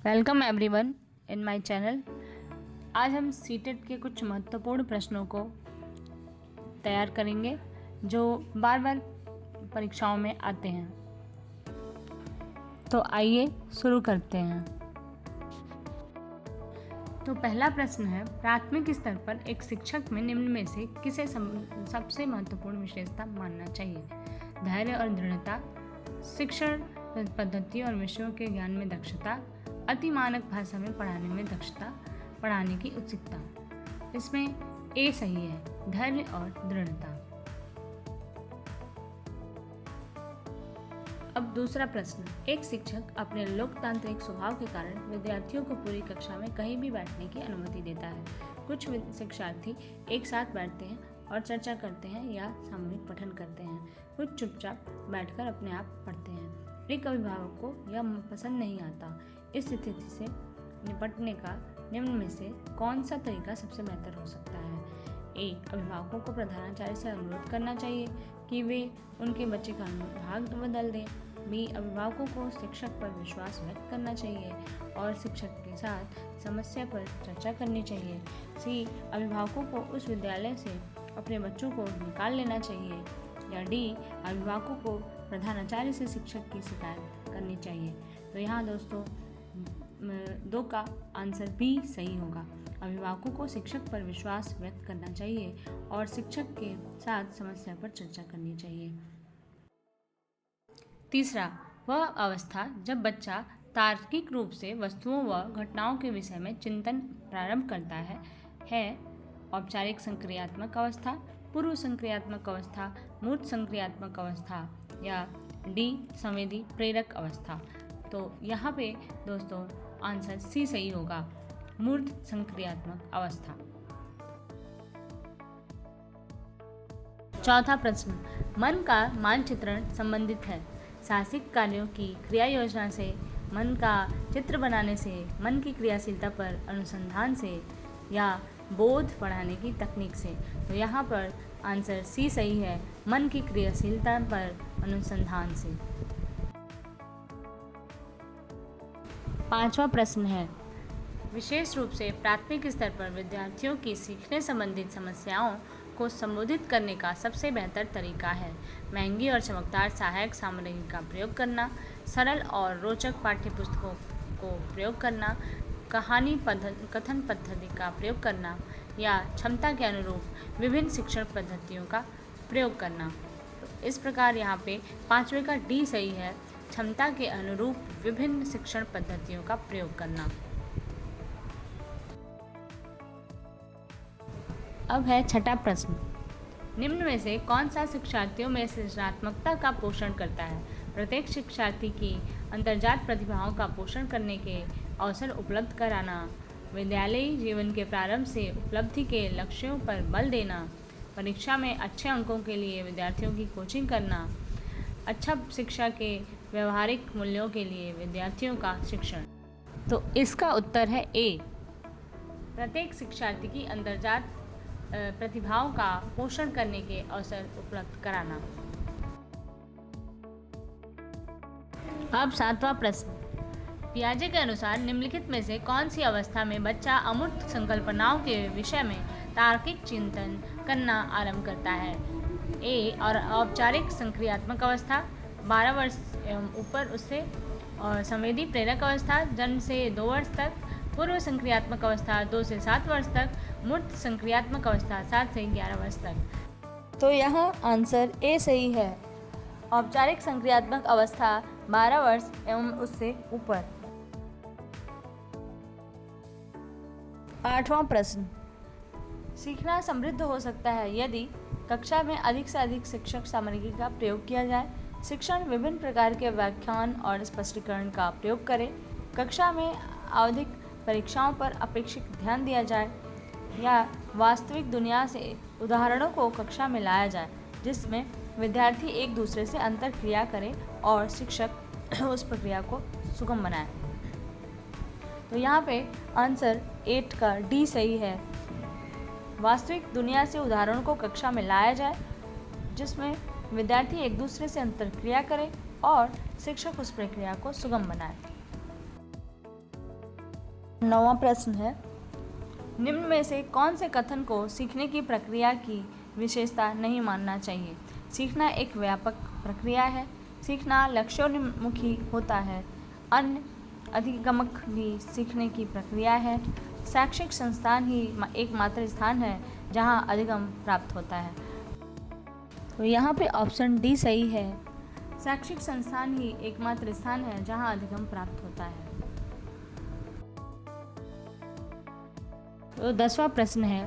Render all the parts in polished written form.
Welcome everyone in my channel. आज हम CTET के कुछ महत्वपूर्ण प्रश्नों को तैयार करेंगे जो बार बार परीक्षाओं में आते हैं। तो आइए शुरू करते हैं। तो पहला प्रश्न है, प्राथमिक स्तर पर एक शिक्षक में निम्न में से किसे सबसे महत्वपूर्ण विशेषता मानना चाहिए? धैर्य और दृढ़ता, शिक्षण पद्धति और विषयों के ज्ञान में दक्षता, अति मानक भाषा में पढ़ाने में दक्षता, पढ़ाने की उत्सुकता। इसमें ए सही है, धैर्य और दृढ़ता। अब दूसरा प्रश्न, एक शिक्षक अपने लोकतांत्रिक स्वभाव के कारण विद्यार्थियों को पूरी कक्षा में कहीं भी बैठने की अनुमति देता है। कुछ शिक्षार्थी एक साथ बैठते हैं और चर्चा करते हैं या सामूहिक पठन करते हैं, कुछ चुपचाप बैठकर अपने आप पढ़ते हैं। एक अभिभावक को यह पसंद नहीं आता। इस स्थिति से निपटने का निम्न में से कौन सा तरीका सबसे बेहतर हो सकता है? ए, अभिभावकों को प्रधानाचार्य से अनुरोध करना चाहिए कि वे उनके बच्चे का अनुभाग बदल दें। बी, अभिभावकों को शिक्षक पर विश्वास व्यक्त करना चाहिए और शिक्षक के साथ समस्या पर चर्चा करनी चाहिए। सी, अभिभावकों को उस विद्यालय से अपने बच्चों को निकाल लेना चाहिए। या डी, अभिभावकों को प्रधानाचार्य से शिक्षक की शिकायत करनी चाहिए। तो यहाँ दोस्तों दो का आंसर बी सही होगा। अभिभावकों को शिक्षक पर विश्वास व्यक्त करना चाहिए और शिक्षक के साथ समस्या पर चर्चा करनी चाहिए। तीसरा, वह अवस्था जब बच्चा तार्किक रूप से वस्तुओं व घटनाओं के विषय में चिंतन प्रारंभ करता है औपचारिक संक्रियात्मक अवस्था, पूर्व संक्रियात्मक अवस्था, मूर्त संक्रियात्मक अवस्था या डी, संवेदी प्रेरक अवस्था। तो यहाँ पे दोस्तों आंसर सी सही होगा, मूर्त संक्रियात्मक अवस्था। चौथा प्रश्न, मन का मानचित्रण संबंधित है। साहसिक कार्यों की क्रिया योजना से, मन का चित्र बनाने से, मन की क्रियाशीलता पर अनुसंधान से या बोध बढ़ाने की तकनीक से। तो यहाँ पर आंसर सी सही है, मन की क्रियाशीलता पर अनुसंधान से। पांचवा प्रश्न है, विशेष रूप से प्राथमिक स्तर पर विद्यार्थियों की सीखने संबंधित समस्याओं को संबोधित करने का सबसे बेहतर तरीका है। महंगी और चमकदार सहायक सामग्री का प्रयोग करना, सरल और रोचक पाठ्यपुस्तकों को प्रयोग करना, कहानी कथन पद्धति का प्रयोग करना या क्षमता के अनुरूप विभिन्न शिक्षण पद्धतियों का प्रयोग करना। तो इस प्रकार यहाँ पे पांचवे का डी सही है, क्षमता के अनुरूप विभिन्न शिक्षण पद्धतियों का प्रयोग करना। अब है छठा प्रश्न, निम्न में से कौन सा शिक्षार्थियों में सृजनात्मकता का पोषण करता है? प्रत्येक शिक्षार्थी की अंतर्जात प्रतिभाओं का पोषण करने के अवसर उपलब्ध कराना, विद्यालयी जीवन के प्रारंभ से उपलब्धि के लक्ष्यों पर बल देना, परीक्षा में अच्छे अंकों के लिए विद्यार्थियों की कोचिंग करना, अच्छा शिक्षा के व्यवहारिक मूल्यों के लिए विद्यार्थियों का शिक्षण। तो इसका उत्तर है ए, प्रत्येक शिक्षार्थी की अंतर्जात प्रतिभाओं का पोषण करने के अवसर उपलब्ध कराना। अब सातवां प्रश्न, पियाजे के अनुसार निम्नलिखित में से कौन सी अवस्था में बच्चा अमूर्त संकल्पनाओं के विषय में तार्किक चिंतन करना आरंभ करता है? ए, और औपचारिक संक्रियात्मक अवस्था 12 वर्ष एवं ऊपर उससे, और संवेदी प्रेरक अवस्था जन्म से 2 वर्ष तक, पूर्व संक्रियात्मक अवस्था 2 से 7 वर्ष तक, मूर्त संक्रियात्मक अवस्था 7 से 11 वर्ष तक। तो यहाँ आंसर ए सही है, औपचारिक संक्रियात्मक अवस्था 12 वर्ष एवं उससे ऊपर। आठवां प्रश्न, सीखना समृद्ध हो सकता है यदि कक्षा में अधिक से अधिक शिक्षक सामग्री का प्रयोग किया जाए, शिक्षण विभिन्न प्रकार के व्याख्यान और स्पष्टीकरण का प्रयोग करें, कक्षा में आवधिक परीक्षाओं पर अपेक्षित ध्यान दिया जाए या वास्तविक दुनिया से उदाहरणों को कक्षा में लाया जाए जिसमें विद्यार्थी एक दूसरे से अंतर क्रिया करें और शिक्षक उस प्रक्रिया को सुगम बनाए। तो यहाँ पे आंसर 8 का डी सही है, वास्तविक दुनिया से उदाहरणों को कक्षा में लाया जाए जिसमें विद्यार्थी एक दूसरे से अंतर्क्रिया करें और शिक्षक उस प्रक्रिया को सुगम बनाए। 9वां प्रश्न है, निम्न में से कौन से कथन को सीखने की प्रक्रिया की विशेषता नहीं मानना चाहिए? सीखना एक व्यापक प्रक्रिया है। सीखना लक्ष्योन्मुखी होता है। अन्य अधिगमक भी सीखने की प्रक्रिया है। शैक्षिक संस्थान ही एकमात्र स्थान है जहां अधिगम प्राप्त होता है। तो यहाँ पे ऑप्शन डी सही है। शैक्षिक संस्थान ही एकमात्र स्थान है जहां अधिगम प्राप्त होता है। तो 10वां प्रश्न है,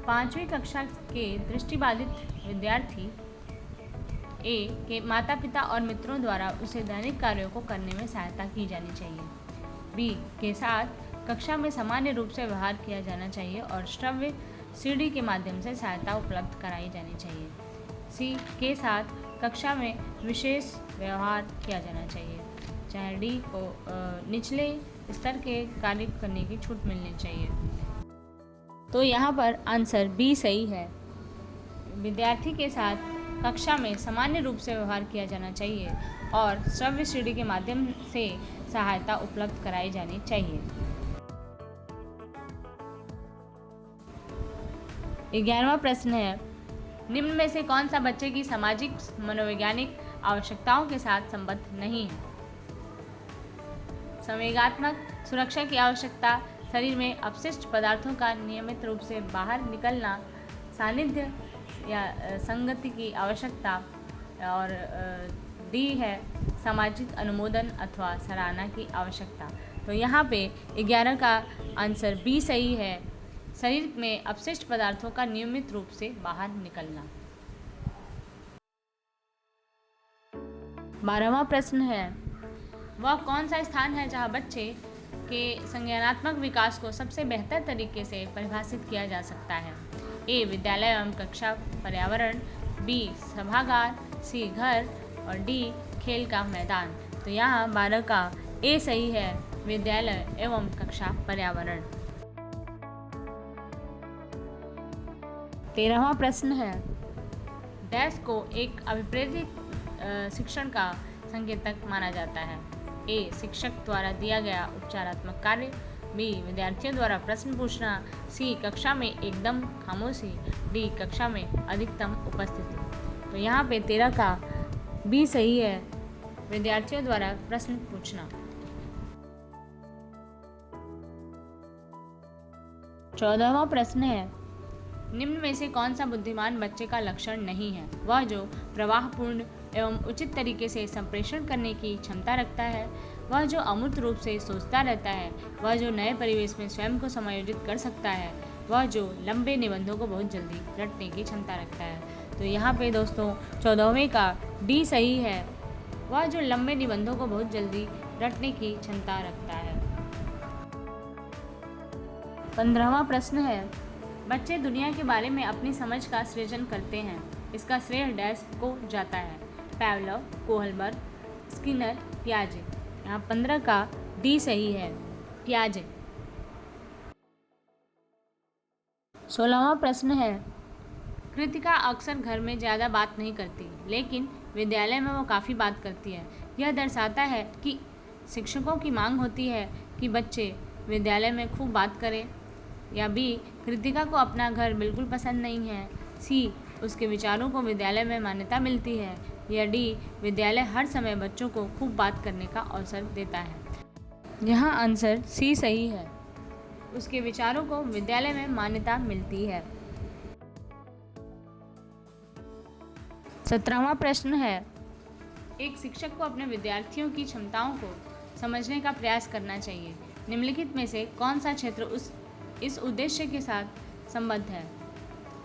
5वीं कक्षा के दृष्टिबाधित विद्यार्थी ए के माता पिता और मित्रों द्वारा उसे दैनिक कार्यों को करने में सहायता की जानी चाहिए। बी के साथ कक्षा में सामान्य रूप से व्यवहार किया जाना चाहिए और श्रव्य सीडी के माध्यम से सहायता उपलब्ध कराई जानी चाहिए। सी के साथ कक्षा में विशेष व्यवहार किया जाना चाहिए। चाहे डी को निचले स्तर के कार्य करने की छूट मिलनी चाहिए। तो यहाँ पर आंसर बी सही है। विद्यार्थी के साथ कक्षा में सामान्य रूप से व्यवहार किया जाना चाहिए और श्रव्य सीडी के माध्यम से सहायता उपलब्ध कराई जानी चाहिए। 11वां प्रश्न है, निम्न में से कौन सा बच्चे की सामाजिक मनोवैज्ञानिक आवश्यकताओं के साथ संबद्ध नहीं है? संवेगात्मक सुरक्षा की आवश्यकता, शरीर में अपशिष्ट पदार्थों का नियमित रूप से बाहर निकलना, सानिध्य या संगति की आवश्यकता, और डी है सामाजिक अनुमोदन अथवा सराहना की आवश्यकता। तो यहाँ पे 11 का आंसर बी सही है। शरीर में अपशिष्ट पदार्थों का नियमित रूप से बाहर निकलना। 12वां प्रश्न है, वह कौन सा स्थान है जहाँ बच्चे के संज्ञानात्मक विकास को सबसे बेहतर तरीके से परिभाषित किया जा सकता है? ए विद्यालय एवं कक्षा पर्यावरण, बी सभागार, सी घर, और डी खेल का मैदान। तो यहाँ 12 का ए सही है, विद्यालय एवं कक्षा पर्यावरण। 13वां प्रश्न है, डैश को एक अभिप्रेरित शिक्षण का संकेतक माना जाता है? ए शिक्षक द्वारा दिया गया उपचारात्मक कार्य, बी विद्यार्थियों द्वारा प्रश्न पूछना, सी कक्षा में एकदम खामोशी, डी कक्षा में अधिकतम उपस्थिति। तो यहाँ पे 13 का बी सही है, विद्यार्थियों द्वारा प्रश्न पूछना। 14वां प्रश्न है, निम्न में से कौन सा बुद्धिमान बच्चे का लक्षण नहीं है? वह जो प्रवाहपूर्ण एवं उचित तरीके से संप्रेषण करने की क्षमता रखता है, वह जो अमूर्त रूप से सोचता रहता है, वह जो नए परिवेश में स्वयं को समायोजित कर सकता है, वह जो लंबे निबंधों को बहुत जल्दी रटने की क्षमता रखता है। तो यहाँ पे दोस्तों 14वें का डी सही है, वह जो लंबे निबंधों को बहुत जल्दी रटने की क्षमता रखता है। 15वां प्रश्न है, बच्चे दुनिया के बारे में अपनी समझ का सृजन करते हैं, इसका श्रेय डैश को जाता है? पावलोव, कोहलबर्ग, स्किनर, पियाजे। यहाँ 15 का डी सही है, पियाजे। 16वां प्रश्न है, कृतिका अक्सर घर में ज़्यादा बात नहीं करती, लेकिन विद्यालय में वो काफ़ी बात करती है। यह दर्शाता है कि शिक्षकों की मांग होती है कि बच्चे विद्यालय में खूब बात करें, या बी कृतिका को अपना घर बिल्कुल पसंद नहीं है, सी उसके विचारों को विद्यालय में मान्यता मिलती है, या डी विद्यालय हर समय बच्चों को खूब बात करने का अवसर देता है। यहाँ आंसर सी सही है, उसके विचारों को विद्यालय में मान्यता मिलती है। 17वां प्रश्न है, एक शिक्षक को अपने विद्यार्थियों की क्षमताओं को समझने का प्रयास करना चाहिए। निम्नलिखित में से कौन सा क्षेत्र इस उद्देश्य के साथ संबद्ध है?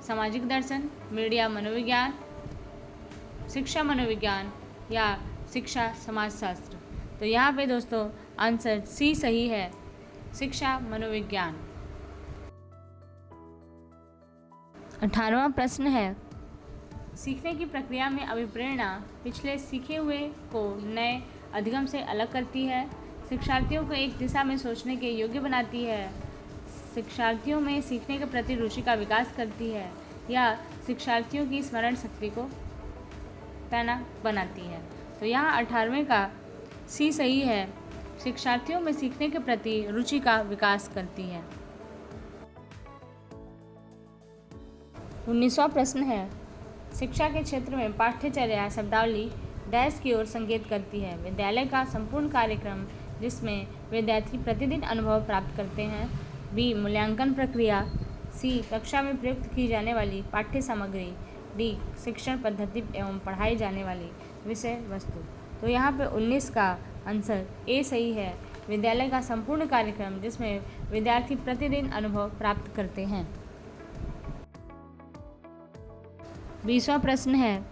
सामाजिक दर्शन, मीडिया मनोविज्ञान, शिक्षा मनोविज्ञान, या शिक्षा समाजशास्त्र। तो यहाँ पे दोस्तों आंसर सी सही है, शिक्षा मनोविज्ञान। 18वां प्रश्न है, सीखने की प्रक्रिया में अभिप्रेरणा पिछले सीखे हुए को नए अधिगम से अलग करती है, शिक्षार्थियों को एक दिशा में सोचने के योग्य बनाती है, शिक्षार्थियों में सीखने के प्रति रुचि का विकास करती है, या शिक्षार्थियों की स्मरण शक्ति को पैना बनाती है। तो यहाँ 18वें का सी सही है, शिक्षार्थियों में सीखने के प्रति रुचि का विकास करती है। 19वां प्रश्न है, शिक्षा के क्षेत्र में पाठ्यचर्या शब्दावली डैश की ओर संकेत करती है। विद्यालय का संपूर्ण कार्यक्रम जिसमें विद्यार्थी प्रतिदिन अनुभव प्राप्त करते हैं। बी, मूल्यांकन प्रक्रिया। सी, कक्षा में प्रयुक्त की जाने वाली पाठ्य सामग्री। डी, शिक्षण पद्धति एवं पढ़ाई जाने वाली विषय वस्तु। तो यहाँ पे 19 का आंसर ए सही है। विद्यालय का संपूर्ण कार्यक्रम जिसमें विद्यार्थी प्रतिदिन अनुभव प्राप्त करते हैं। 20वां प्रश्न है,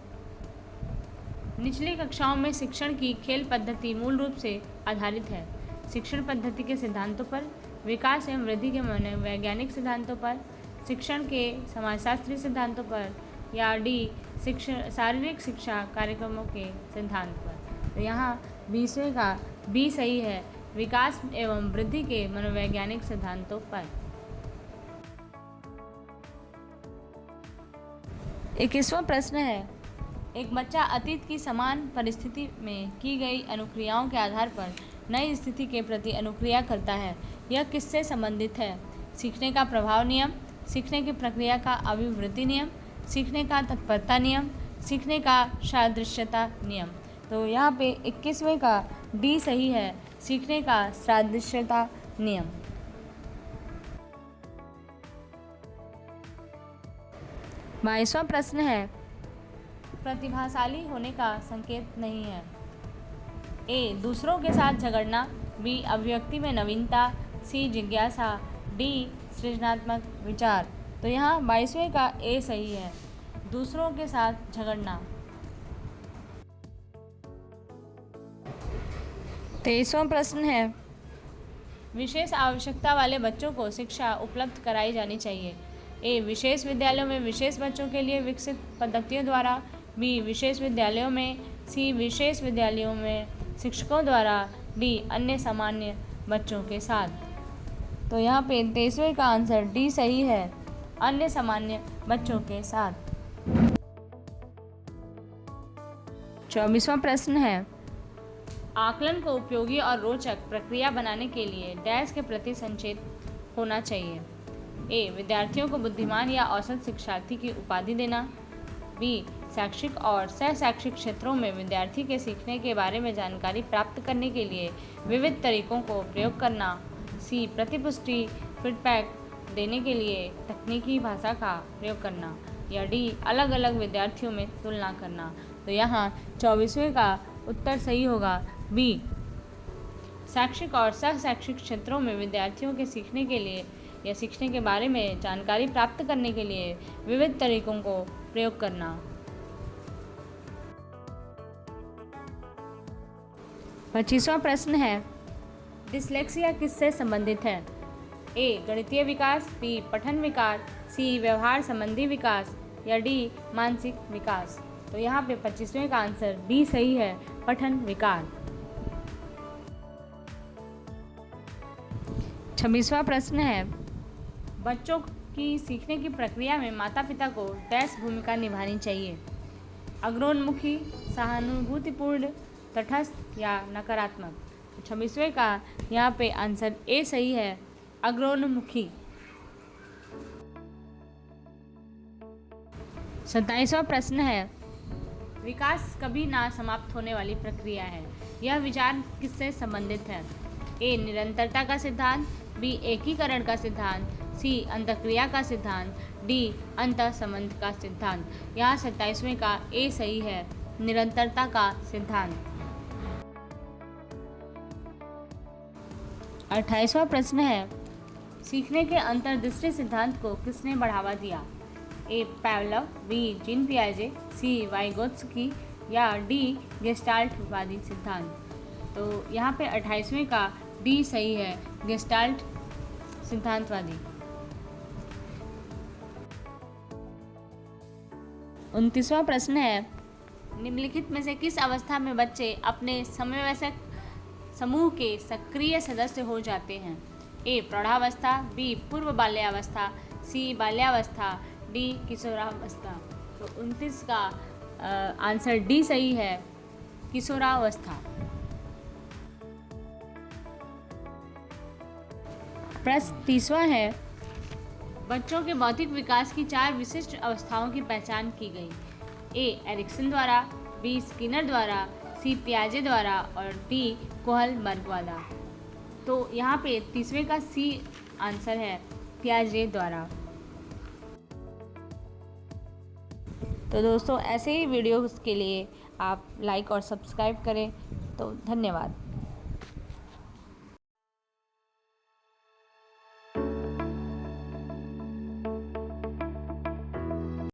निचली कक्षाओं में शिक्षण की खेल पद्धति मूल रूप से आधारित है। शिक्षण पद्धति के सिद्धांतों पर, विकास एवं वृद्धि के मनोवैज्ञानिक सिद्धांतों पर, शिक्षण के समाजशास्त्रीय सिद्धांतों पर, या डी, शिक्षण शारीरिक शिक्षा कार्यक्रमों के सिद्धांत पर। तो यहाँ 20वें का बी सही है, विकास एवं वृद्धि के मनोवैज्ञानिक सिद्धांतों पर। 21वां प्रश्न है, एक बच्चा अतीत की समान परिस्थिति में की गई अनुक्रियाओं के आधार पर नई स्थिति के प्रति अनुक्रिया करता है। यह किससे संबंधित है? सीखने का प्रभाव नियम, सीखने की प्रक्रिया का अभिवृद्धि नियम, सीखने का तत्परता नियम, सीखने का सादृश्यता नियम। तो यहाँ पे 21वें का डी सही है, सीखने का सादृश्यता नियम। 22वां प्रश्न है, प्रतिभाशाली होने का संकेत नहीं है। ए, दूसरों के साथ झगड़ना। बी, अभिव्यक्ति में नवीनता। सी, जिज्ञासा। डी, सृजनात्मक विचार। तो यहाँ 22वें का ए सही है, दूसरों के साथ झगड़ना। 23वां प्रश्न है, विशेष आवश्यकता वाले बच्चों को शिक्षा उपलब्ध कराई जानी चाहिए। ए, विशेष विद्यालयों में विशेष बच्चों के लिए विकसित पद्धतियों द्वारा। बी, विशेष विद्यालयों में। सी, विशेष विद्यालयों में शिक्षकों द्वारा। डी, अन्य सामान्य बच्चों के साथ। तो यहाँ पे 23वें का आंसर डी सही है, अन्य सामान्य बच्चों के साथ। 24वां प्रश्न है, आकलन को उपयोगी और रोचक प्रक्रिया बनाने के लिए डैश के प्रति संचेत होना चाहिए। ए, विद्यार्थियों को बुद्धिमान या औसत शिक्षार्थी की उपाधि देना। बी, शैक्षिक और सह शैक्षिक क्षेत्रों में विद्यार्थी के सीखने के बारे में जानकारी प्राप्त करने के लिए विविध तरीकों को प्रयोग करना। सी, प्रतिपुष्टि फीडबैक देने के लिए तकनीकी भाषा का प्रयोग करना। या डी, अलग अलग विद्यार्थियों में तुलना करना। तो यहाँ 24वें का उत्तर सही होगा, बी, शैक्षिक और सह शैक्षिक क्षेत्रों में विद्यार्थियों के सीखने के लिए या सीखने के बारे में जानकारी प्राप्त करने के लिए विविध तरीकों को प्रयोग करना। 25वां प्रश्न है, डिस्लेक्सिया किससे संबंधित है? ए, गणितीय विकास। बी, पठन विकार। सी, व्यवहार संबंधी विकास। या डी, मानसिक विकास। तो यहाँ पे 25वें का आंसर डी सही है, पठन विकार। 26वां प्रश्न है, बच्चों की सीखने की प्रक्रिया में माता पिता को डैश भूमिका निभानी चाहिए। अग्रोन्मुखी, सहानुभूतिपूर्ण, तटस्थ या नकारात्मक। 26वें का यहाँ पे आंसर ए सही है, अग्रोन्मुखी। 27वां प्रश्न है, विकास कभी ना समाप्त होने वाली प्रक्रिया है। यह विचार किससे संबंधित है? ए, निरंतरता का सिद्धांत। बी, एकीकरण का सिद्धांत। सी, अंतःक्रिया का सिद्धांत। डी, अंतःसंबंध का सिद्धांत। यहाँ 27वें का ए सही है, निरंतरता का सिद्धांत। 28वां प्रश्न है, सीखने के अंतर्दृष्टि सिद्धांत को किसने बढ़ावा दिया? A, Pavlov. बी, जीन पियाजे। C, Vygotsky. या डी, गेस्टाल्टवादी सिद्धांत। तो यहाँ पे 28वें का डी सही है, गेस्टाल्ट सिद्धांतवादी। 29वां प्रश्न है, निम्नलिखित में से किस अवस्था में बच्चे अपने समवयस्क समूह के सक्रिय सदस्य हो जाते हैं? ए, प्रौढ़ावस्था। बी, पूर्व बाल्यावस्था। सी, बाल्यावस्था। डी, किशोरावस्था। तो 29 का आंसर डी सही है, किशोरावस्था। प्रश्न 30वां है, बच्चों के बौद्धिक विकास की 4 विशिष्ट अवस्थाओं की पहचान की गई। ए. एरिक्सन द्वारा, बी. स्किनर द्वारा, सी. पियाजे द्वारा और डी. कोहलबर्ग द्वारा। तो यहाँ पे 30वें का सी आंसर है, पियाजे द्वारा। तो दोस्तों ऐसे ही वीडियोस के लिए आप लाइक और सब्सक्राइब करें। तो धन्यवाद।